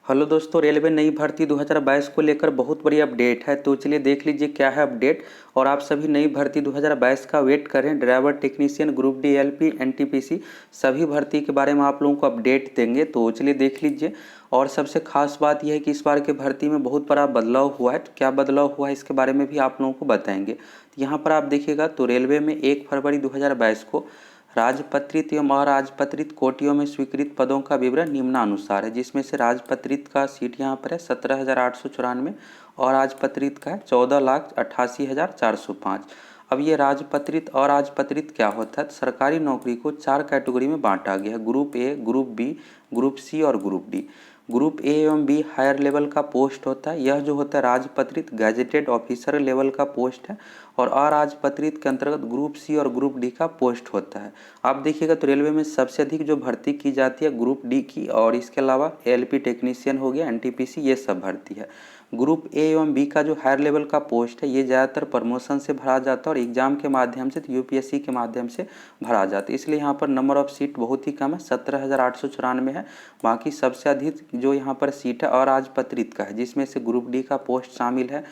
Hello दोस्तों, railway नई भर्ती 2022 को लेकर बहुत बड़ी अपडेट है। तो चलिए देख लीजिए क्या है अपडेट। और आप सभी नई भर्ती 2022 का वेट करें। Driver, technician, group D, LP, NTPC सभी भर्ती के बारे में आप लोगों को अपडेट देंगे। तो चलिए देख लीजिए। और सबसे खास बात यह है कि इस बार के भर्ती में बहुत बड़ा बदलाव हुआ है। तो क्या बदलाव हुआ है इसके बारे में भी आप लोगों को बताएंगे। तो यहाँ पर आप देखिएगा तो रेलवे में 1 फरवरी 2022 को राजपत्रित एवं अराजपत्रित कोटियों में स्वीकृत पदों का विवरण निम्नानुसार है, जिसमें से राजपत्रित का सीट यहाँ पर है 17,894 और राजपत्रित का है 14,88,405। अब ये राजपत्रित और राजपत्रित क्या होता है? तो सरकारी नौकरी को 4 कैटेगरी में बांटा गया है, group A, group B, group C और ग्रुप डी। ग्रुप ए एवं बी हायर लेवल का पोस्ट होता है। यह जो होता है राजपत्रित गैजेटेड ऑफिसर लेवल का पोस्ट है। और अराजपत्रित के अंतर्गत ग्रुप सी और ग्रुप डी का पोस्ट होता है। आप देखिएगा तो रेलवे में सबसे अधिक जो भर्ती की जाती है ग्रुप डी की, और इसके अलावा एलपी टेक्नीशियन हो गया, एनटीपीसी, ये सब भर्ती है। ग्रुप ए एवं बी का जो हायर लेवल का पोस्ट है ये ज़्यादातर प्रमोशन से भरा जाता है और एग्जाम के माध्यम से, तो यूपीएससी के माध्यम से भरा जाता है। इसलिए यहाँ पर नंबर ऑफ सीट बहुत ही कम है, 17,894 है। बाकी सबसे अधिक जो यहाँ पर सीट है अराजपत्रित का है, जिसमें से ग्रुप डी का पोस्ट शामिल है,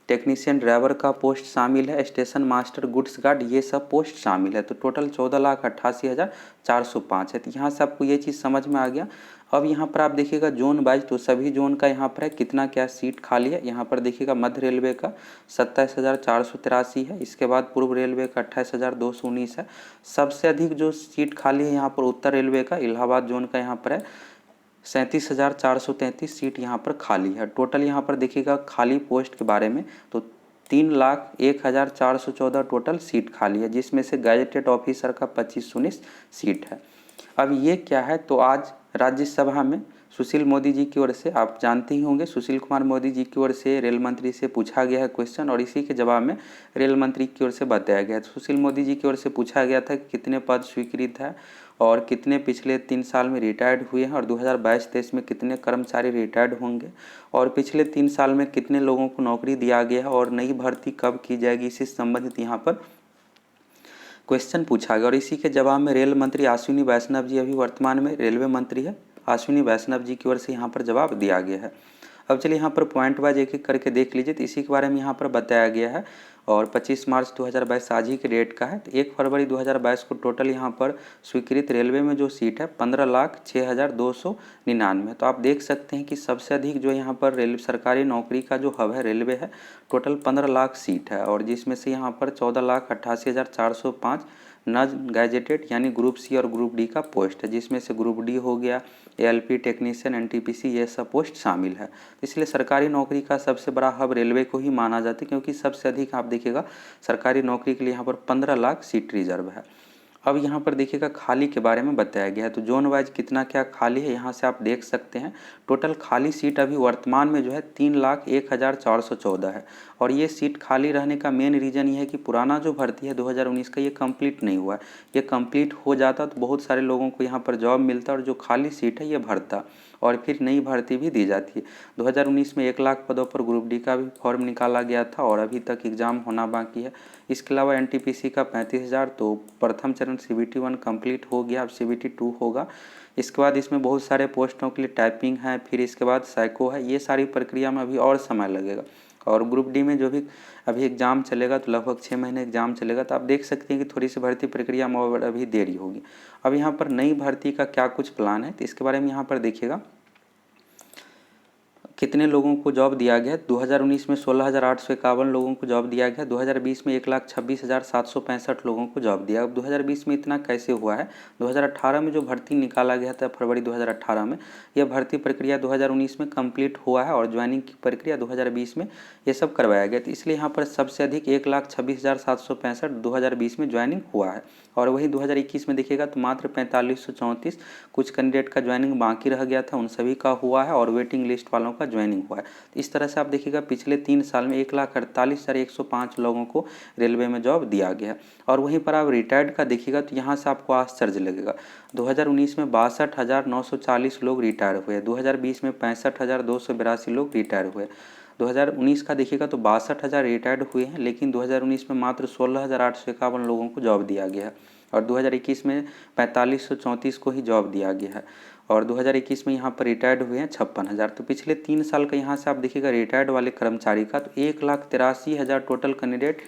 टेक्नीशियन ड्राइवर का पोस्ट शामिल है, स्टेशन मास्टर, गुड्स गार्ड, ये सब पोस्ट शामिल है। तो टोटल 14,88,405 है। तो यहाँ से आपको ये चीज़ समझ में आ गया। अब यहाँ पर आप देखिएगा जोन वाइज, तो सभी जोन का यहाँ पर है कितना क्या सीट खाली है। यहाँ पर देखिएगा मध्य रेलवे का 27,483 है। इसके बाद पूर्व रेलवे का 28,219 है। सबसे अधिक जो सीट खाली है यहाँ पर उत्तर रेलवे का इलाहाबाद जोन का यहाँ पर है 37,433 सीट यहाँ पर खाली है। टोटल यहाँ पर देखिएगा खाली पोस्ट के बारे में, तो 3,01,414 टोटल सीट खाली है, जिसमें से गैजेटेड ऑफिसर का 2519 सीट है। अब ये क्या है, तो आज राज्यसभा में सुशील मोदी जी की ओर से, आप जानते ही होंगे सुशील कुमार मोदी जी की ओर से रेल मंत्री से पूछा गया है क्वेश्चन, और इसी के जवाब में रेल मंत्री की ओर से बताया गया है। सुशील मोदी जी की ओर से पूछा गया था कि कितने पद स्वीकृत है और कितने पिछले 3 साल में रिटायर्ड हुए हैं, और 2022-23 में कितने कर्मचारी रिटायर्ड होंगे, और पिछले 3 साल में कितने लोगों को नौकरी दिया गया है, और नई भर्ती कब की जाएगी, इससे संबंधित यहाँ पर क्वेश्चन पूछा गया। और इसी के जवाब में रेल मंत्री अश्विनी वैष्णव जी, अभी वर्तमान में रेलवे मंत्री है, अश्विनी वैष्णव जी की ओर से यहाँ पर जवाब दिया गया है। अब चलिए यहाँ पर पॉइंट वाइज एक एक करके देख लीजिए। तो इसी के बारे में यहाँ पर बताया गया है। और 25 मार्च 2022 आज ही के डेट का है। तो 1 फरवरी 2022 को टोटल यहाँ पर स्वीकृत रेलवे में जो सीट है 15,06,299। तो आप देख सकते हैं कि सबसे अधिक जो यहाँ पर रेल सरकारी नौकरी का जो हब है रेलवे है, टोटल 15 लाख सीट है, और जिसमें से यहाँ पर 14,88,405 नॉन गैजेटेड यानी ग्रुप सी और ग्रुप डी का पोस्ट है, जिसमें से ग्रुप डी हो गया, एलपी, टेक्नीशियन, एनटीपीसी, ये सब पोस्ट शामिल है। इसलिए सरकारी नौकरी का सबसे बड़ा हब रेलवे को ही माना जाता है, क्योंकि सबसे अधिक आप देखिएगा सरकारी नौकरी के लिए यहाँ पर 15 लाख सीट रिजर्व है। अब यहाँ पर देखिएगा खाली के बारे में बताया गया है। तो जोन वाइज कितना क्या खाली है यहाँ से आप देख सकते हैं। टोटल खाली सीट अभी वर्तमान में जो है 3,01,414 है। और ये सीट खाली रहने का मेन रीज़न ये है कि पुराना जो भर्ती है 2019 का, ये कंप्लीट नहीं हुआ है। ये कंप्लीट हो जाता तो बहुत सारे लोगों को यहाँ पर जॉब मिलता, और जो खाली सीट है ये भरता, और फिर नई भर्ती भी दी जाती है। 2019 में 1 लाख पदों पर ग्रुप डी का भी फॉर्म निकाला गया था, और अभी तक एग्ज़ाम होना बाकी है। इसके अलावा एनटीपीसी का 35,000, तो प्रथम चरण CBT 1 कंप्लीट हो गया, अब CBT 2 होगा। इसके बाद इसमें बहुत सारे पोस्टों के लिए टाइपिंग है, फिर इसके बाद साइको है। ये सारी प्रक्रिया में अभी और समय लगेगा। और ग्रुप डी में जो भी अभी एग्ज़ाम चलेगा तो लगभग 6 महीने एग्ज़ाम चलेगा। तो आप देख सकते हैं कि थोड़ी सी भर्ती प्रक्रिया में और अभी देरी होगी। अब यहाँ पर नई भर्ती का क्या कुछ प्लान है, तो इसके बारे में यहाँ पर देखिएगा कितने लोगों को जॉब दिया गया। 2019 में 16,851 लोगों को जॉब दिया गया। 2020 में 1,26,765 लोगों को जॉब दिया। अब 2020 में इतना कैसे हुआ है? 2018 में जो भर्ती निकाला गया था फरवरी 2018 में, यह भर्ती प्रक्रिया 2019 में कंप्लीट हुआ है, और ज्वाइनिंग की प्रक्रिया 2020 में ये सब करवाया गया। तो इसलिए यहाँ पर सबसे अधिक 1,26,765 2020 में ज्वाइनिंग हुआ है। और वही 2021 में देखिएगा तो मात्र 4,534 कुछ कैंडिडेट का ज्वाइनिंग बाकी रह गया था, उन सभी का हुआ है, और वेटिंग लिस्ट वालों का ज्वाइनिंग हुआ है। तो इस तरह से आप देखिएगा पिछले 3 साल में 1,48,105 लोगों को रेलवे में जॉब दिया गया। और वहीं पर आप रिटायर्ड का देखिएगा तो यहाँ से आपको आश्चर्य लगेगा। 2019 में 62,940 लोग रिटायर हुए, 2020 में 65,282 लोग रिटायर हुए। 2019 का देखिएगा तो 62,000 रिटायर्ड हुए हैं, लेकिन 2019 में मात्र 16,851 लोगों को जॉब दिया गया है, और 2021 में 4,534 को ही जॉब दिया गया है। और 2021 में यहाँ पर रिटायर्ड हुए हैं 56,000। तो पिछले 3 साल का यहाँ से आप देखिएगा रिटायर्ड वाले कर्मचारी का, तो 1,83,000 टोटल कैंडिडेट,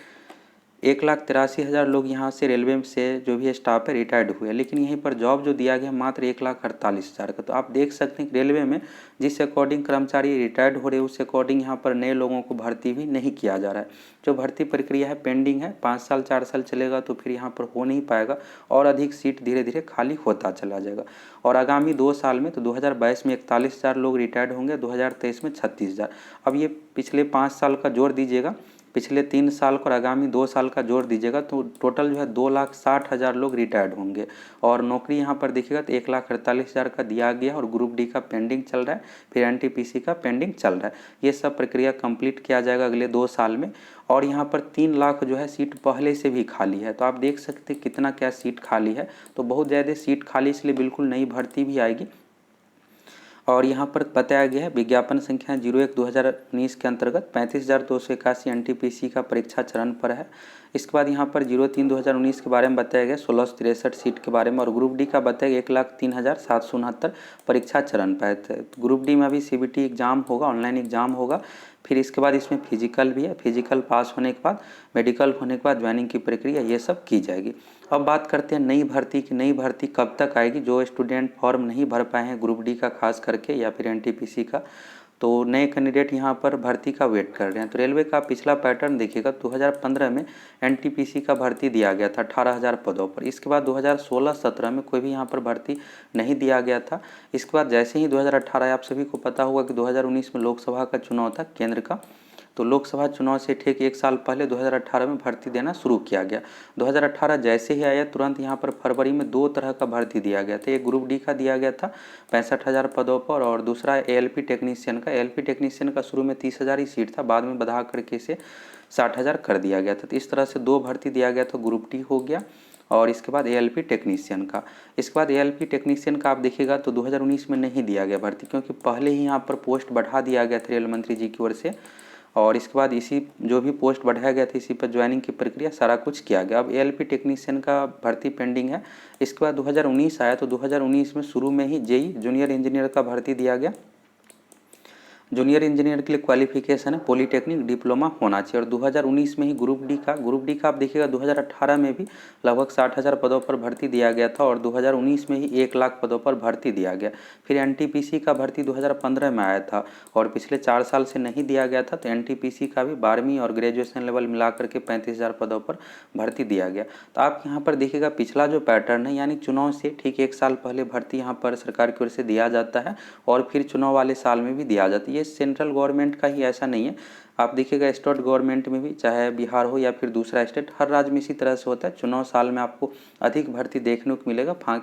1,83,000 लोग यहाँ से रेलवे से जो भी स्टाफ है रिटायर्ड हुए, लेकिन यहीं पर जॉब जो दिया गया मात्र 1,48,000 का। तो आप देख सकते हैं कि रेलवे में जिस अकॉर्डिंग कर्मचारी रिटायर्ड हो रहे हैं उस अकॉर्डिंग यहाँ पर नए लोगों को भर्ती भी नहीं किया जा रहा है। जो भर्ती प्रक्रिया है पेंडिंग है, 5 साल 4 साल चलेगा तो फिर यहाँ पर हो नहीं पाएगा और अधिक सीट धीरे धीरे खाली होता चला जाएगा। और आगामी 2 साल में तो 2022 में 41,000 लोग रिटायर्ड होंगे, 2023 में 36,000। अब ये पिछले 5 साल का जोड़ दीजिएगा, पिछले 3 साल का और आगामी 2 साल का जोड़ दीजिएगा तो टोटल जो है 2,60,000 लोग रिटायर्ड होंगे। और नौकरी यहाँ पर देखिएगा तो 1,48,000 का दिया गया और ग्रुप डी का पेंडिंग चल रहा है, फिर एनटीपीसी का पेंडिंग चल रहा है। ये सब प्रक्रिया कंप्लीट किया जाएगा अगले 2 साल में। और यहाँ पर 3 लाख जो है सीट पहले से भी खाली है, तो आप देख सकते हैं कितना क्या सीट खाली है। तो बहुत ज़्यादा सीट खाली, इसलिए बिल्कुल नई भर्ती भी आएगी। और यहाँ पर बताया गया है विज्ञापन संख्या 01/2019 के अंतर्गत 35,281 एनटीपीसी का परीक्षा चरण पर है। इसके बाद यहाँ पर 03/2019 के बारे में बताया गया 1663 सीट के बारे में, और ग्रुप डी का बताया गया 1,03,769 परीक्षा चरण पर है। ग्रुप डी में अभी सीबीटी एग्जाम होगा, ऑनलाइन एग्जाम होगा, फिर इसके बाद इसमें फिजिकल भी है, फिजिकल पास होने के बाद मेडिकल होने के बाद ज्वाइनिंग की प्रक्रिया ये सब की जाएगी। अब बात करते हैं नई भर्ती की। नई भर्ती कब तक आएगी? जो स्टूडेंट फॉर्म नहीं भर पाए हैं ग्रुप डी का खास करके या फिर एनटीपीसी का, तो नए कैंडिडेट यहाँ पर भर्ती का वेट कर रहे हैं। तो रेलवे का पिछला पैटर्न देखिएगा, 2015 में एनटीपीसी का भर्ती दिया गया था 18,000 पदों पर। इसके बाद 2016-17 में कोई भी यहाँ पर भर्ती नहीं दिया गया था। इसके बाद जैसे ही 2018, आप सभी को पता होगा कि 2019 में लोकसभा का चुनाव था केंद्र का, तो लोकसभा चुनाव से ठीक 1 साल पहले 2018 में भर्ती देना शुरू किया गया। 2018 जैसे ही आया तुरंत यहाँ पर फरवरी में 2 तरह का भर्ती दिया गया था। एक ग्रुप डी का दिया गया था 65,000 पदों पर, और दूसरा एएलपी टेक्नीशियन का। एएलपी टेक्नीशियन का शुरू में 30,000 ही सीट था, बाद में बढ़ा करके इसे 60,000 कर दिया गया था। तो इस तरह से 2 भर्ती दिया गया था, ग्रुप डी हो गया और इसके बाद एएलपी टेक्नीशियन का। इसके बाद एएलपी टेक्नीशियन का आप देखिएगा तो 2019 में नहीं दिया गया भर्ती, क्योंकि पहले ही यहाँ पर पोस्ट बढ़ा दिया गया था रेल मंत्री जी की ओर से, और इसके बाद इसी जो भी पोस्ट बढ़ाया गया था इसी पर ज्वाइनिंग की प्रक्रिया सारा कुछ किया गया। अब एएलपी टेक्नीशियन का भर्ती पेंडिंग है। इसके बाद 2019 आया, तो 2019 में शुरू में ही जेई जूनियर इंजीनियर का भर्ती दिया गया। जूनियर इंजीनियर के लिए क्वालिफिकेशन है पॉलीटेक्निक डिप्लोमा होना चाहिए। और 2019 में ही ग्रुप डी का आप देखिएगा 2018 में भी लगभग 60,000 पदों पर भर्ती दिया गया था, और 2019 में ही 1 लाख पदों पर भर्ती दिया गया। फिर एनटीपीसी का भर्ती 2015 में आया था और पिछले 4 साल से नहीं दिया गया था। तो एनटीपीसी का भी 12वीं और ग्रेजुएशन लेवल मिलाकर के 35,000 पदों पर भर्ती दिया गया। तो आप यहाँ पर देखिएगा पिछला जो पैटर्न है, यानी चुनाव से ठीक 1 साल पहले भर्ती यहाँ पर सरकार की ओर से दिया जाता है और फिर चुनाव वाले साल में भी दिया जाता है। ये सेंट्रल गवर्नमेंट का ही ऐसा नहीं है, आप देखिएगा स्टेट गवर्नमेंट में भी, चाहे बिहार हो या फिर दूसरा स्टेट, हर राज्य में इसी तरह से होता है। चुनाव साल में आपको अधिक भर्ती देखने को मिलेगा,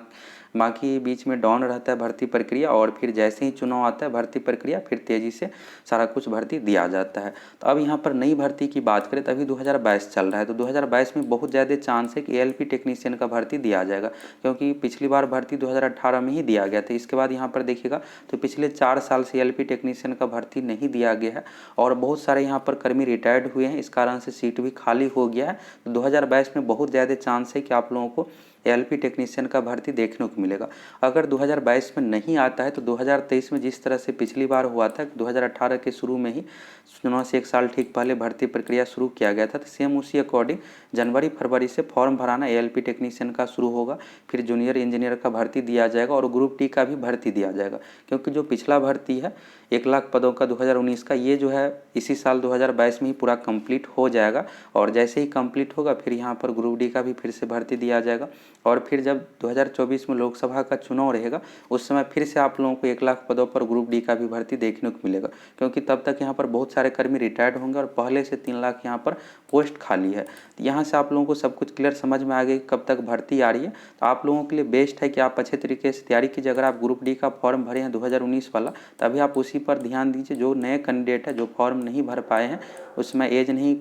बाकी बीच में डाउन रहता है भर्ती प्रक्रिया, और फिर जैसे ही चुनाव आता है भर्ती प्रक्रिया फिर तेज़ी से सारा कुछ भर्ती दिया जाता है। तो अब यहाँ पर नई भर्ती की बात करें तो अभी 2022 चल रहा है, तो 2022 में बहुत ज़्यादा चांस है कि एएलपी टेक्नीशियन का भर्ती दिया जाएगा, क्योंकि पिछली बार भर्ती 2018 में ही दिया गया था। इसके बाद यहाँ पर देखिएगा तो पिछले 4 साल से एएलपी टेक्नीशियन का भर्ती नहीं दिया गया है, और बहुत सारे यहाँ पर कर्मी रिटायर्ड हुए हैं, इस कारण से सीट भी खाली हो गया है। तो 2022 में बहुत ज़्यादा चांस है कि आप लोगों को एएलपी टेक्नीशियन का भर्ती देखने को मिलेगा। अगर 2022 में नहीं आता है तो 2023 में जिस तरह से पिछली बार हुआ था, 2018 के शुरू में ही चुनाव से 1 साल ठीक पहले भर्ती प्रक्रिया शुरू किया गया था, तो सेम उसी अकॉर्डिंग जनवरी फरवरी से फॉर्म भराना एएलपी टेक्नीशियन का शुरू होगा, फिर जूनियर इंजीनियर का भर्ती दिया जाएगा और ग्रुप डी का भी भर्ती दिया जाएगा। क्योंकि जो पिछला भर्ती है 1 लाख पदों का 2019 का, ये जो है इसी साल 2022 में ही पूरा कंप्लीट हो जाएगा, और जैसे ही कंप्लीट होगा फिर यहाँ पर ग्रुप डी का भी फिर से भर्ती दिया जाएगा। और फिर जब 2024 में लोकसभा का चुनाव रहेगा उस समय फिर से आप लोगों को 1 लाख पदों पर ग्रुप डी का भी भर्ती देखने को मिलेगा, क्योंकि तब तक यहाँ पर बहुत सारे कर्मी रिटायर्ड होंगे और पहले से 3 लाख यहाँ पर पोस्ट खाली है। तो यहाँ से आप लोगों को सब कुछ क्लियर समझ में आ गई कब तक भर्ती आ रही है। तो आप लोगों के लिए बेस्ट है कि आप अच्छे तरीके से तैयारी कीजिए। अगर आप ग्रुप डी का फॉर्म भरे हैं 2019 वाला, तभी आप उसी पर ध्यान दीजिए। जो नए कैंडिडेट है जो फॉर्म नहीं भर पाए हैं उसमें एज नहीं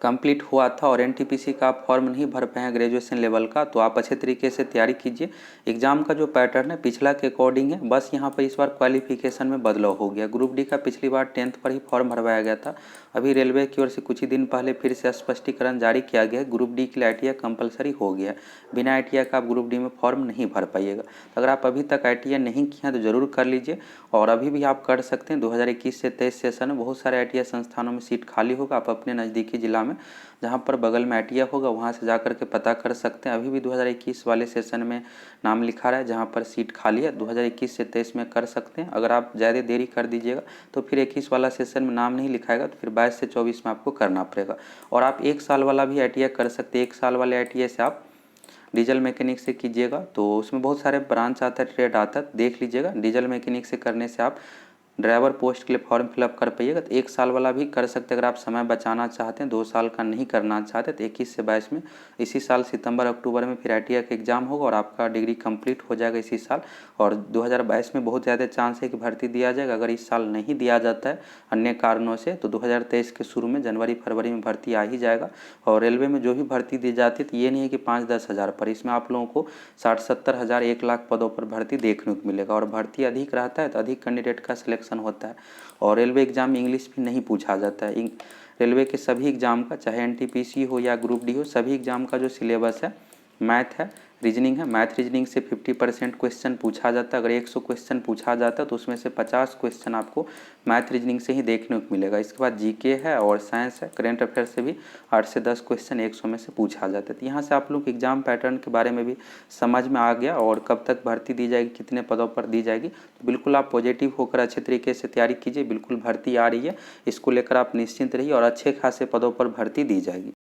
कंप्लीट हुआ था और एनटीपीसी का आप फॉर्म नहीं भर पाए हैं ग्रेजुएशन लेवल का, तो आप अच्छे तरीके से तैयारी कीजिए। एग्ज़ाम का जो पैटर्न है पिछला के अकॉर्डिंग है, बस यहाँ पर इस बार क्वालिफिकेशन में बदलाव हो गया। ग्रुप डी का पिछली बार 10th पर ही फॉर्म भरवाया गया था। अभी रेलवे की ओर से कुछ ही दिन पहले फिर से स्पष्टीकरण जारी किया गया है, ग्रुप डी के लिए ITI कंपलसरी हो गया है। बिना ITI का आप ग्रुप डी में फॉर्म नहीं भर पाइएगा। तो अगर आप अभी तक ITI नहीं किए हैं तो ज़रूर कर लीजिए, और अभी भी आप कर सकते हैं। 2021 से 23 सेशन में बहुत सारे ITI संस्थानों में सीट खाली होगा। आप अपने नज़दीकी जिला में जहाँ पर बगल में ITI होगा वहाँ से जा कर के पता कर सकते हैं। अभी भी 2021 वाले सेशन में नाम लिखा रहा है, जहाँ पर सीट खाली है 2021 से 23 में कर सकते हैं। अगर आप ज़्यादा देरी कर दीजिएगा तो फिर 21 वाला सेशन में नाम नहीं लिखाएगा, तो फिर 22 से 24 में आपको करना पड़ेगा। और आप 1 साल वाला भी ITI कर सकते हैं। 1 साल वाले ITI से आप डीजल मैकेनिक से कीजिएगा, तो उसमें बहुत सारे ब्रांच आता है, ट्रेड आता है, देख लीजिएगा। डीजल मैकेनिक से करने से आप ड्राइवर पोस्ट के लिए फॉर्म फिलअप कर पाइएगा। तो 1 साल वाला भी कर सकते हैं अगर आप समय बचाना चाहते हैं, 2 साल का नहीं करना चाहते। तो 21 से 22 में इसी साल सितंबर अक्टूबर में फिर ITI का एग्ज़ाम होगा और आपका डिग्री कंप्लीट हो जाएगा इसी साल। और 2022 में बहुत ज़्यादा चांस है कि भर्ती दिया जाएगा। अगर इस साल नहीं दिया जाता है अन्य कारणों से, तो 2023 के शुरू में जनवरी फरवरी में भर्ती आ ही जाएगा। और रेलवे में जो भी भर्ती दी जाती है तो ये नहीं है कि 5-10 हज़ार पर, इसमें आप लोगों को 60-70 हज़ार 1 लाख पदों पर भर्ती देखने को मिलेगा। और भर्ती अधिक रहता है तो अधिक कैंडिडेट का सिलेक्शन होता है। और रेलवे एग्ज़ाम में इंग्लिश भी नहीं पूछा जाता है। रेलवे के सभी एग्ज़ाम का, चाहे एनटीपीसी हो या ग्रुप डी हो, सभी एग्ज़ाम का जो सिलेबस है मैथ है, रीजनिंग है। मैथ रीजनिंग से 50% क्वेश्चन पूछा जाता है। अगर 100 क्वेश्चन पूछा जाता है तो उसमें से 50 क्वेश्चन आपको मैथ रीजनिंग से ही देखने को मिलेगा। इसके बाद जीके है और साइंस है, करेंट अफेयर से भी 8 से 10 क्वेश्चन 100 में से पूछा जाता है। तो यहाँ से आप लोग एग्जाम पैटर्न के बारे में भी समझ में आ गया, और कब तक भर्ती दी जाएगी, कितने पदों पर दी जाएगी। तो बिल्कुल आप पॉजिटिव होकर अच्छे तरीके से तैयारी कीजिए। बिल्कुल भर्ती आ रही है, इसको लेकर आप निश्चिंत रहिए और अच्छे खासे पदों पर भर्ती दी जाएगी।